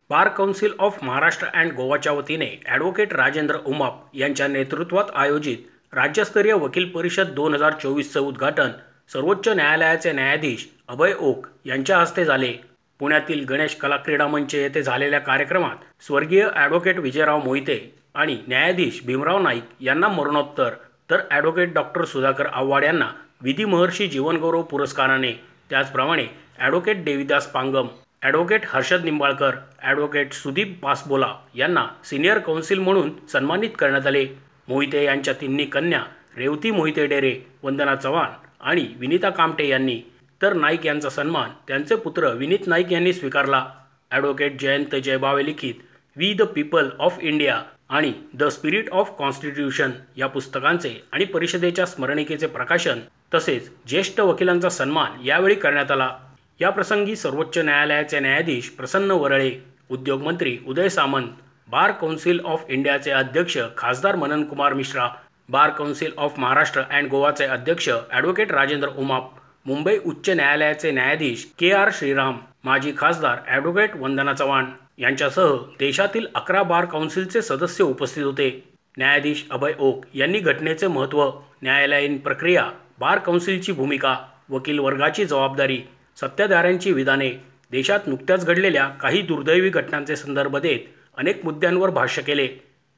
Bar council of Maharashtra and गोवाच्या वतीने advocate Rajendra Umap यांच्या नेतृत्वात आयोजित राज्यस्तरीय वकील परिषद 2024चं उद्घाटन सर्वोच्च न्यायालयाचे न्यायाधीश अभय ओक यांच्या हस्ते झाले। पुण्यातील गणेश कला क्रीडा मंच येथे झालेल्या कार्यक्रमात स्वर्गीय ॲडव्होकेट विजयराव मोहिते आणि न्यायाधीश भीमराव नाईक यांना मरणोत्तर, तर ॲडव्होकेट डॉक्टर सुधाकर आव्हाड यांना विधी महर्षी जीवनगौरव पुरस्काराने, त्याचप्रमाणे advocate Devidas Pangam, advocate Harshad Nimbalkar, advocate Sudeep Pasbola यांना सिनियर कौन्सिल म्हणून सन्मानित करण्यात आले। मोहिते यांच्या तिन्ही कन्या रेवती मोहिते डेरे, वंदना चव्हाण आणि विनीता कामटे यांनी, तर नाईक यांचा सन्मान त्यांचे पुत्र विनीत नाईक यांनी स्वीकारला। ॲडव्होकेट जयंत जयबावे लिखित we the people of India आणि द स्पिरिट ऑफ कॉन्स्टिट्यूशन या पुस्तकांचे आणि परिषदेच्या स्मरणिकेचे प्रकाशन तसेच ज्येष्ठ वकिलांचा सन्मान यावेळी करण्यात आला। या प्रसंगी सर्वोच्च न्यायालयाचे न्यायाधीश प्रसन्न वरळे, उद्योग मंत्री Uday Samant, bar council of इंडियाचे अध्यक्ष खासदार Manan Kumar Mishra, bar council of Maharashtra and गोवाचे अध्यक्ष ॲडव्होकेट राजेंद्र उमाप, मुंबई उच्च न्यायालयाचे न्यायाधीश के.आर. श्रीराम, माजी खासदार ॲडव्होकेट वंदना चव्हाण यांच्यासह देशातील 11 बार कौन्सिलचे सदस्य उपस्थित होते। न्यायाधीश अभय ओक यांनी घटनेचे महत्त्व, न्यायालयीन प्रक्रिया, बार कौन्सिलची भूमिका, वकील वर्गाची जबाबदारी, सत्ताधाऱ्यांची विधाने, देशात नुकत्याच घडलेल्या काही दुर्दैवी घटनांचे संदर्भ देत अनेक मुद्द्यांवर भाष्य केले।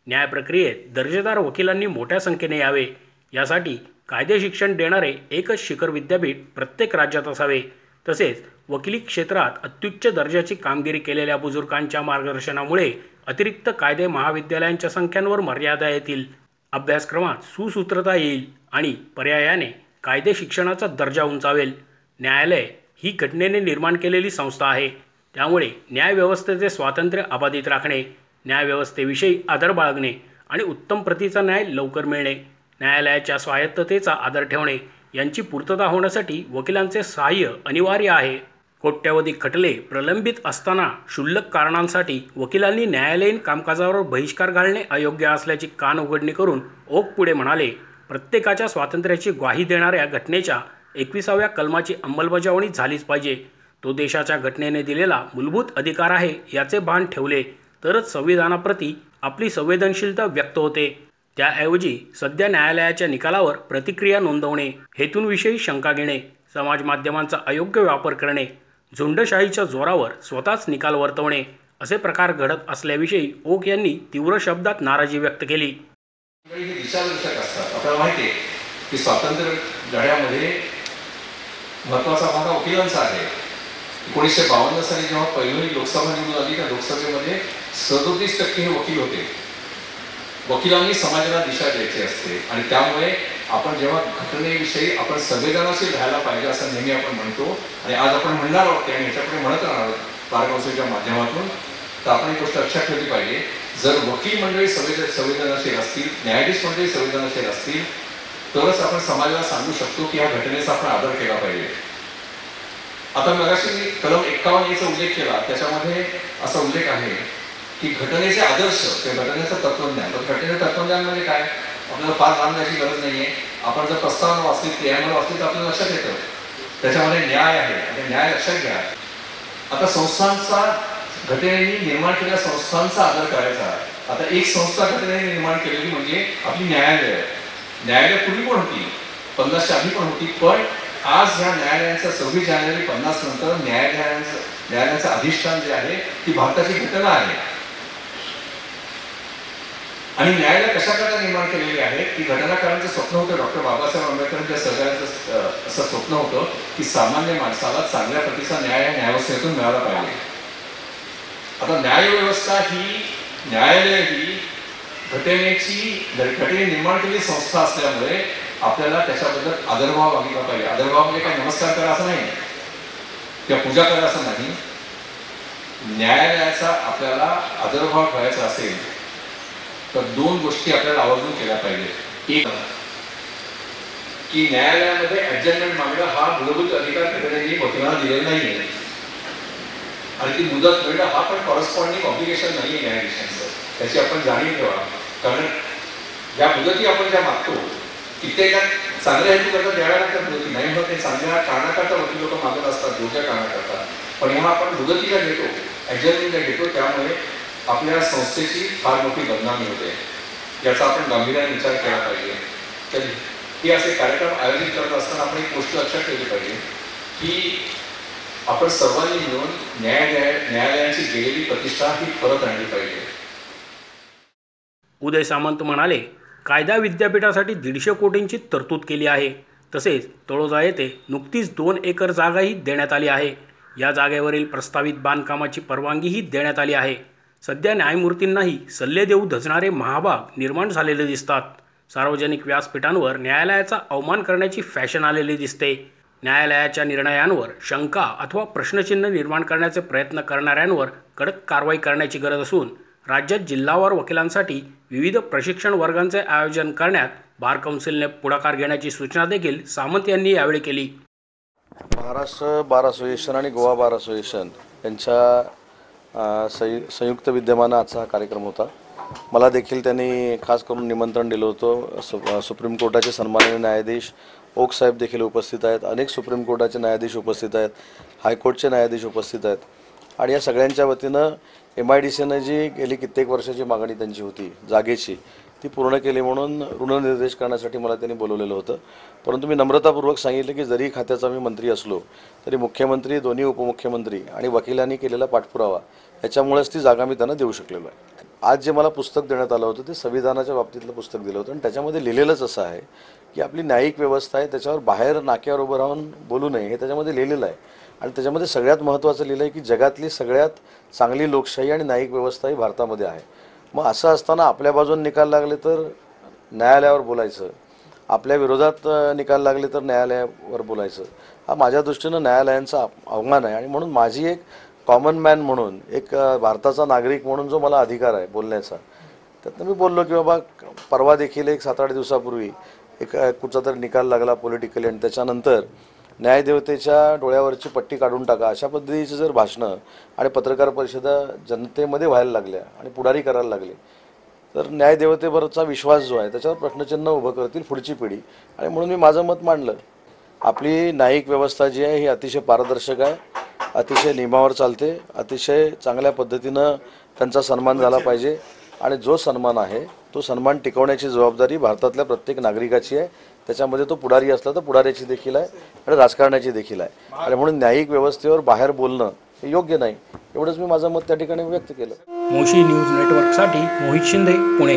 न्याय प्रक्रियेत दर्जेदार वकिलांनी मोठ्या संख्येने यावे, यासाठी कायदे शिक्षण देणारे एकच शिखर विद्यापीठ प्रत्येक राज्यात असावे, तसेच वकिली क्षेत्रात अत्युच्च दर्जाची कामगिरी केलेल्या बुजुर्गांच्या मार्गदर्शनामुळे अतिरिक्त कायदे महाविद्यालयांच्या संख्यांवर मर्यादा येतील, अभ्यासक्रमात सुसूत्रता येईल आणि पर्यायाने कायदे शिक्षणाचा दर्जा उंचावेल। न्यायालय ही घटनेने निर्माण केलेली संस्था आहे, त्यामुळे न्यायव्यवस्थेचे स्वातंत्र्य अबाधित राखणे, न्यायव्यवस्थेविषयी आदर बाळगणे आणि उत्तम प्रतीचा न्याय लवकर मिळणे, न्यायालयाच्या स्वायत्ततेचा आदर ठेवणे यांची पूर्तता होण्यासाठी वकिलांचे सहाय्य अनिवार्य आहे। कोट्यवधी खटले प्रलंबित असताना क्षुल्लक कारणांसाठी वकिलांनी न्यायालयीन कामकाजावर बहिष्कार घालणे अयोग्य असल्याची कानउघडणी करून ओक पुढे म्हणाले, प्रत्येकाच्या स्वातंत्र्याची ग्वाही देणाऱ्या घटनेच्या 21व्या कलमाची अंमलबजावणी झालीच पाहिजे। तो देशाच्या घटनेने दिलेला मूलभूत अधिकार आहे याचे भान ठेवले तरच संविधानाप्रती आपली संवेदनशीलता व्यक्त होते। त्याऐवजी सध्या न्यायालयाच्या निकालावर प्रतिक्रिया नोंदवणे, हेतूंविषयी शंका घेणे, समाज माध्यमांचा अयोग्य वापर करणे, झुंडशाहीच्या जोरावर स्वतःच निकाल वर्तवणे असे प्रकार घडत असल्याविषयी ओक यांनी तीव्र शब्दात नाराजी व्यक्त केली। आपल्याला माहिती आहे की स्वातंत्र्य लढ्यामध्ये महत्त्वाचा भाग वकिलांचा आहे। 1952 साली जेव्हा पहिली लोकसभा निवडून आली त्या लोकसभेमध्ये 37% हे वकील होते। वकिलांनी समाजाला दिशा द्यायची असते आणि त्यामुळे आपण जेव्हा घटनेविषयी आपण संवेदनशील राहायला पाहिजे असं नेहमी आपण म्हणतो आणि आज आपण म्हणणार आहोत आणि ह्याच्यापुढे म्हणत राहणार आहोत बार कौन्सिलच्या माध्यमातून। तर आपण एक गोष्ट लक्षात ठेवली पाहिजे, जर वकील मंडळी संवेदनशील असतील, न्यायाधीश मंडळी संवेदनशील असतील तरच आपण समाजाला सांगू शकतो की या घटनेचा आपण आदर केला पाहिजे। आता मगाशी कलम 51 याचा उल्लेख केला, त्याच्यामध्ये असा उल्लेख आहे की घटनेचे आदर्श किंवा घटनेचं तत्वज्ञान। तर घटनेचं तत्वज्ञान म्हणजे काय, आपल्याला फार लांब जायची गरज नाहीये। आपण जर प्रस्तावना वाचली, प्रिॲम्बल वाचली तर आपल्याला लक्षात येतं त्याच्यामध्ये न्याय आहे आणि न्याय लक्षात घ्या। आता संस्थांचा, घटनेने निर्माण केलेल्या संस्थांचा आदर करायचा। आता एक संस्था घटनेने निर्माण केलेली म्हणजे आपली न्यायालय। न्यायालय पूर्वी पण होती, 50च्या आधी पण होती, पण आज ह्या न्यायालयांचा 26 जानेवारी 50 नंतर न्यायालयाचं अधिष्ठान जे आहे ती भारताची घटना आहे। आणि न्यायालय कशा प्रकारे निर्माण केलेली आहे की घटनाकारांचं स्वप्न होतं, डॉक्टर बाबासाहेब आंबेडकरांच्या सरकारचं असं स्वप्न होतं की सामान्य माणसाला चांगल्या प्रतीचा न्याय या न्यायव्यवस्थेतून मिळाला पाहिजे। आता न्यायव्यवस्था ही, न्यायालय ही घटने निर्माण केलेली संस्था असल्यामुळे आपल्याला त्याच्याबद्दल आदरभाव मागितला पाहिजे। आदरभाव म्हणजे काय नमस्कार करा असं नाही किंवा पूजा करा असं नाही। न्यायालयाचा आपल्याला आदरभाव ठेवायचा असेल तर 2 गोष्टी आपल्याला आवर्जून केल्या पाहिजे। एक की न्यायालयामध्ये ॲडजमेंट मागणं हा मूलभूत अधिकार घटनेने वकिलांना दिलेला नाहीये आणि ती मुदत मिळणं हा पण कॉरेस्पॉन्डिंग ऑब्लिगेशन नाहीये न्यायाधीशांचं, त्याची आपण जाणीव ठेवा। कारण या मुदती आपण ज्या मागतो कित्येक चांगल्या हेतू करता द्याव्या लागतात मुदती, नाही म्हणत ते चांगल्या कारणाकरता वकील लोक मागत असतात, योग्य कारणाकरता, पण जेव्हा आपण मुदतीला घेतो ॲडजस्टमेंट घेतो, त्यामुळे आपल्या संस्थेची फार मोठी बदनामी होते. याचा आपण गांभीर्याने विचार केला पाहिजे. तर हे असे कार्यक्रम आयोजित करत असताना आपण एक गोष्ट लक्षात ठेवली पाहिजे की आपण सर्वांनी मिळून न्यायालयाची गेलेली प्रतिष्ठा ही परत आणली पाहिजे. उदय सामंत म्हणाले, कायदा विद्यापीठासाठी 150 कोटींची तरतूद केली आहे. तसेच तळोजा येथे नुकतीच 2 एकर जागाही देण्यात आली आहे. या जागेवरील प्रस्तावित बांधकामाची परवानगीही देण्यात आली आहे. सध्या न्यायमूर्तींनाही सल्ले देऊ धजणारे महाभाग निर्माण झालेले दिसतात. सार्वजनिक व्यासपीठांवर न्यायालयाचा अवमान करण्याची फॅशन आलेली दिसते. न्यायालयाच्या निर्णयांवर शंका अथवा प्रश्नचिन्ह निर्माण करण्याचे प्रयत्न करणाऱ्यांवर कडक कारवाई करण्याची गरज असून राज्यात जिल्हावार वकिलांसाठी विविध प्रशिक्षण वर्गांचे आयोजन करण्यात बार कौन्सिलने पुढाकार घेण्याची सूचना देखील सामंत यांनी यावेळी केली. महाराष्ट्र बार असोसिएशन आणि गोवा बार असोसिएशन यांच्या संयुक्त विद्यमानं आजचा हा कार्यक्रम होता. मला देखील त्यांनी खास करून निमंत्रण दिलं होतं. सुप्रीम कोर्टाचे सन्माननीय न्यायाधीश ओक साहेब देखील उपस्थित आहेत. अनेक सुप्रीम कोर्टाचे न्यायाधीश उपस्थित आहेत. हायकोर्टचे न्यायाधीश उपस्थित आहेत. आणि या सगळ्यांच्या वतीनं MIDCनं जी गेली कित्येक वर्षाची मागणी त्यांची होती जागेची, ती पूर्ण केली म्हणून ऋणनिर्देश करण्यासाठी मला त्यांनी बोलवलेलं होतं. परंतु मी नम्रतापूर्वक सांगितलं की जरी खात्याचा मी मंत्री असलो तरी मुख्यमंत्री, दोन्ही उपमुख्यमंत्री आणि वकिलांनी केलेला पाठपुरावा याच्यामुळेच ती जागा मी त्यांना देऊ शकलेलो आहे. आज जे मला पुस्तक देण्यात आलं होतं ते संविधानाच्या बाबतीतलं पुस्तक दिलं होतं आणि त्याच्यामध्ये लिहिलेलंच असं आहे की आपली न्यायिक व्यवस्था आहे, त्याच्यावर बाहेर नाक्यावर उभं राहून बोलू नये हे त्याच्यामध्ये लिहिलेलं आहे. आणि त्याच्यामध्ये सगळ्यात महत्त्वाचं लिहिलं आहे की जगातली सगळ्यात चांगली लोकशाही आणि न्यायिक व्यवस्था ही भारतामध्ये आहे. मग असं असताना आपल्या बाजूने निकाल लागले तर न्यायालयावर बोलायचं, आपल्या विरोधात निकाल लागले तर न्यायालयावर बोलायचं, हा माझ्या दृष्टीनं न्यायालयांचा अवमान आहे. आणि म्हणून माझी एक कॉमन मॅन म्हणून, एक भारताचा नागरिक म्हणून जो मला अधिकार आहे बोलण्याचा, त्यातनं मी बोललो की बाबा परवा देखील एक 7-8 दिवसापूर्वी एक कुठचा तरी निकाल लागला पॉलिटिकली आणि त्याच्यानंतर न्यायदेवतेच्या डोळ्यावरची पट्टी काढून टाका अशा पद्धतीची जर भाषणं आणि पत्रकार परिषदा जनतेमध्ये व्हायला लागल्या आणि पुढारी करायला लागले तर न्यायदेवतेवरचा विश्वास जो आहे त्याच्यावर प्रश्नचिन्ह उभं करतील पुढची पिढी. आणि म्हणून मी माझं मत मांडलं. आपली न्यायिक व्यवस्था जी आहे ही अतिशय पारदर्शक आहे, अतिशय नियमावर चालते, अतिशय चांगल्या पद्धतीनं त्यांचा सन्मान झाला पाहिजे. आणि जो सन्मान आहे तो सन्मान टिकवण्याची जबाबदारी भारतातल्या प्रत्येक नागरिकाची आहे. त्याच्यामध्ये तो पुढारी असला तर पुढाऱ्याची देखील आहे आणि राजकारणाची देखील आहे. आणि म्हणून न्यायिक व्यवस्थेवर बाहेर बोलणं हे योग्य नाही, एवढंच मी माझं मत त्या ठिकाणी व्यक्त केलं. मोशी न्यूज नेटवर्कसाठी मोहित शिंदे, पुणे.